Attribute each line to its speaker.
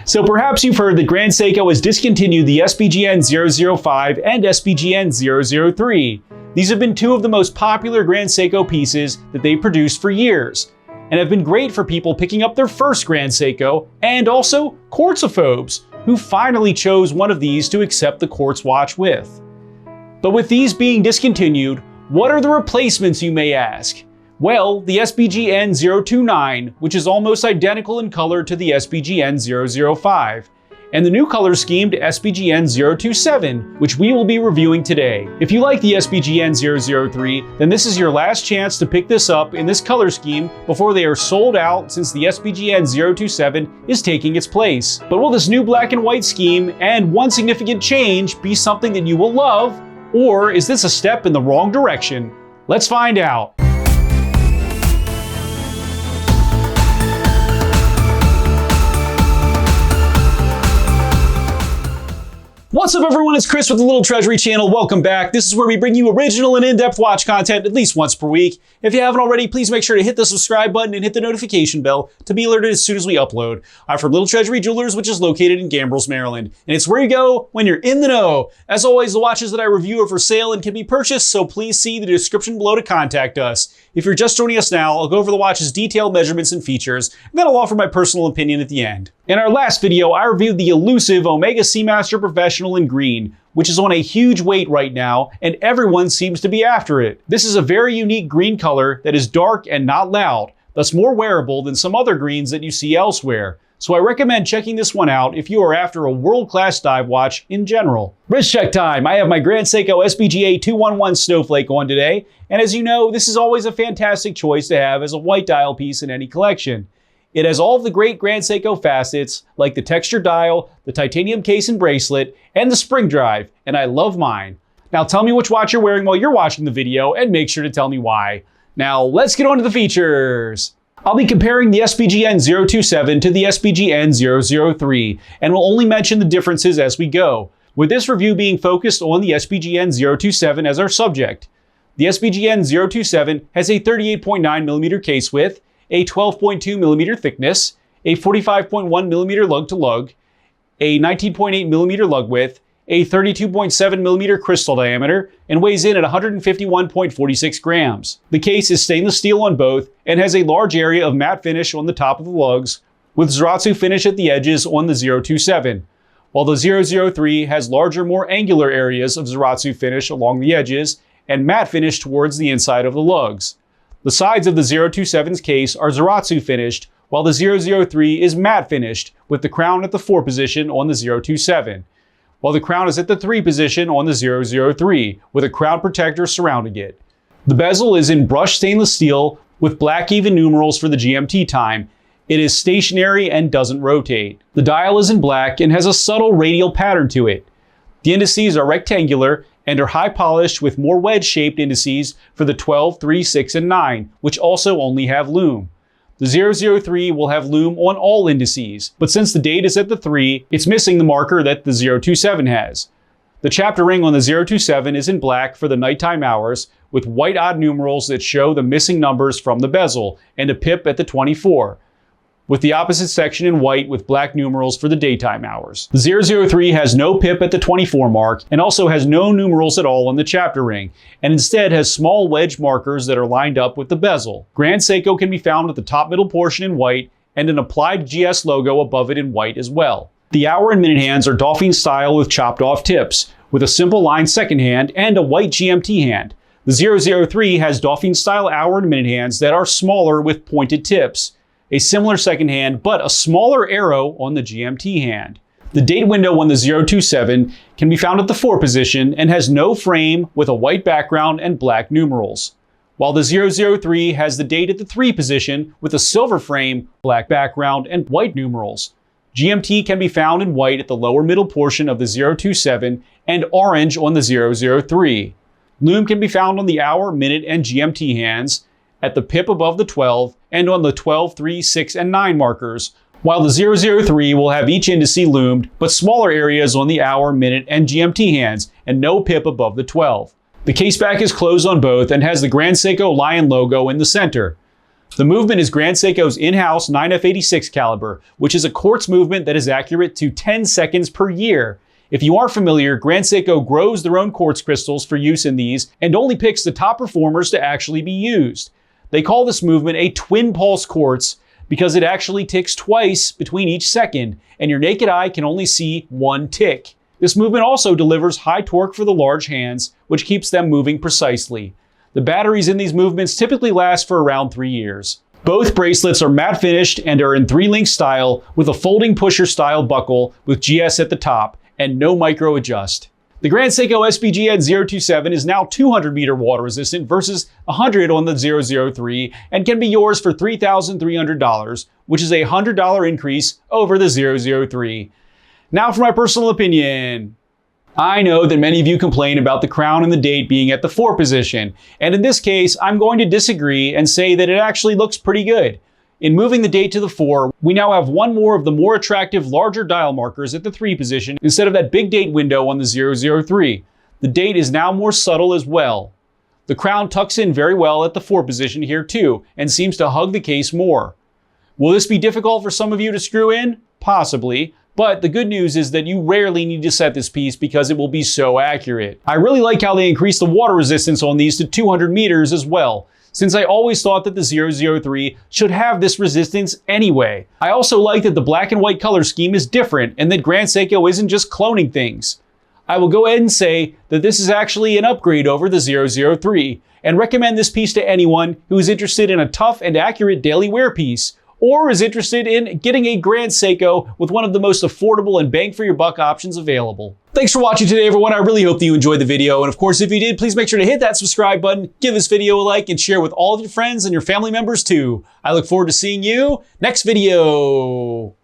Speaker 1: So perhaps you've heard that Grand Seiko has discontinued the SBGN005 and SBGN003. These have been two of the most popular Grand Seiko pieces that they've produced for years, and have been great for people picking up their first Grand Seiko, and also quartzophobes, who finally chose one of these to accept the quartz watch with. But with these being discontinued, what are the replacements, you may ask? Well, the SBGN029, which is almost identical in color to the SBGN005, and the new color scheme to SBGN027, which we will be reviewing today. If you like the SBGN003, then this is your last chance to pick this up in this color scheme before they are sold out, since the SBGN027 is taking its place. But will this new black and white scheme and one significant change be something that you will love, or is this a step in the wrong direction? Let's find out. What's up everyone, it's Chris with the Little Treasury channel. Welcome back. This is where we bring you original and in-depth watch content at least once per week. If you haven't already, please make sure to hit the subscribe button and hit the notification bell to be alerted as soon as we upload. I'm from Little Treasury Jewelers, which is located in Gambrills, Maryland. And it's where you go when you're in the know. As always, the watches that I review are for sale and can be purchased, so please see the description below to contact us. If you're just joining us now, I'll go over the watch's detailed measurements and features, and then I'll offer my personal opinion at the end. In our last video, I reviewed the elusive Omega Seamaster Professional in green, which is on a huge weight right now, and everyone seems to be after it. This is a very unique green color that is dark and not loud, thus more wearable than some other greens that you see elsewhere. So I recommend checking this one out if you are after a world-class dive watch in general. Wrist check time. I have my Grand Seiko SBGA211 Snowflake on today, and as you know, this is always a fantastic choice to have as a white dial piece in any collection. It has all of the great Grand Seiko facets, like the textured dial, the titanium case and bracelet, and the spring drive, and I love mine. Now tell me which watch you're wearing while you're watching the video, and make sure to tell me why. Now let's get on to the features. I'll be comparing the SBGN027 to the SBGN003, and will only mention the differences as we go, with this review being focused on the SBGN027 as our subject. The SBGN027 has a 38.9mm case width, a 12.2mm thickness, a 45.1mm lug-to-lug, a 19.8mm lug width, a 32.7mm crystal diameter, and weighs in at 151.46 grams. The case is stainless steel on both and has a large area of matte finish on the top of the lugs, with Zaratsu finish at the edges on the 027, while the 003 has larger, more angular areas of Zaratsu finish along the edges and matte finish towards the inside of the lugs. The sides of the 027's case are Zaratsu finished, while the 003 is matte finished, with the crown at the 4 position on the 027, while the crown is at the 3 position on the 003, with a crown protector surrounding it. The bezel is in brushed stainless steel with black even numerals for the GMT time. It is stationary and doesn't rotate. The dial is in black and has a subtle radial pattern to it. The indices are rectangular and are high polished with more wedge-shaped indices for the 12, 3, 6, and 9, which also only have lume. The 003 will have lume on all indices, but since the date is at the 3, it's missing the marker that the 027 has. The chapter ring on the 027 is in black for the nighttime hours, with white odd numerals that show the missing numbers from the bezel, and a pip at the 24. With the opposite section in white with black numerals for the daytime hours. The 003 has no pip at the 24 mark and also has no numerals at all on the chapter ring, and instead has small wedge markers that are lined up with the bezel. Grand Seiko can be found at the top middle portion in white and an applied GS logo above it in white as well. The hour and minute hands are Dauphine style with chopped off tips, with a simple line second hand and a white GMT hand. The 003 has Dauphine style hour and minute hands that are smaller with pointed tips, a similar second hand, but a smaller arrow on the GMT hand. The date window on the 027 can be found at the 4 position and has no frame with a white background and black numerals, while the 003 has the date at the 3 position with a silver frame, black background, and white numerals. GMT can be found in white at the lower middle portion of the 027 and orange on the 003. Lume can be found on the hour, minute, and GMT hands, at the pip above the 12, and on the 12, 3, 6, and 9 markers, while the 003 will have each indice loomed, but smaller areas on the hour, minute, and GMT hands, and no pip above the 12. The case back is closed on both and has the Grand Seiko Lion logo in the center. The movement is Grand Seiko's in-house 9F86 caliber, which is a quartz movement that is accurate to 10 seconds per year. If you aren't familiar, Grand Seiko grows their own quartz crystals for use in these and only picks the top performers to actually be used. They call this movement a twin pulse quartz because it actually ticks twice between each second, and your naked eye can only see one tick. This movement also delivers high torque for the large hands, which keeps them moving precisely. The batteries in these movements typically last for around 3 years. Both bracelets are matte finished and are in 3-link style with a folding pusher style buckle with GS at the top and no micro adjust. The Grand Seiko SBGN027 is now 200 meter water resistant versus 100 on the 003 and can be yours for $3,300, which is a $100 increase over the 003. Now for my personal opinion. I know that many of you complain about the crown and the date being at the 4 position, and in this case, I'm going to disagree and say that it actually looks pretty good. In moving the date to the 4, we now have one more of the more attractive larger dial markers at the 3 position instead of that big date window on the 003. The date is now more subtle as well. The crown tucks in very well at the 4 position here too, and seems to hug the case more. Will this be difficult for some of you to screw in? Possibly. But the good news is that you rarely need to set this piece because it will be so accurate. I really like how they increased the water resistance on these to 200 meters as well, since I always thought that the 003 should have this resistance anyway. I also like that the black and white color scheme is different and that Grand Seiko isn't just cloning things. I will go ahead and say that this is actually an upgrade over the 003 and recommend this piece to anyone who is interested in a tough and accurate daily wear piece, or is interested in getting a Grand Seiko with one of the most affordable and bang for your buck options available. Thanks for watching today, everyone. I really hope that you enjoyed the video. And of course, if you did, please make sure to hit that subscribe button, give this video a like, and share with all of your friends and your family members too. I look forward to seeing you next video.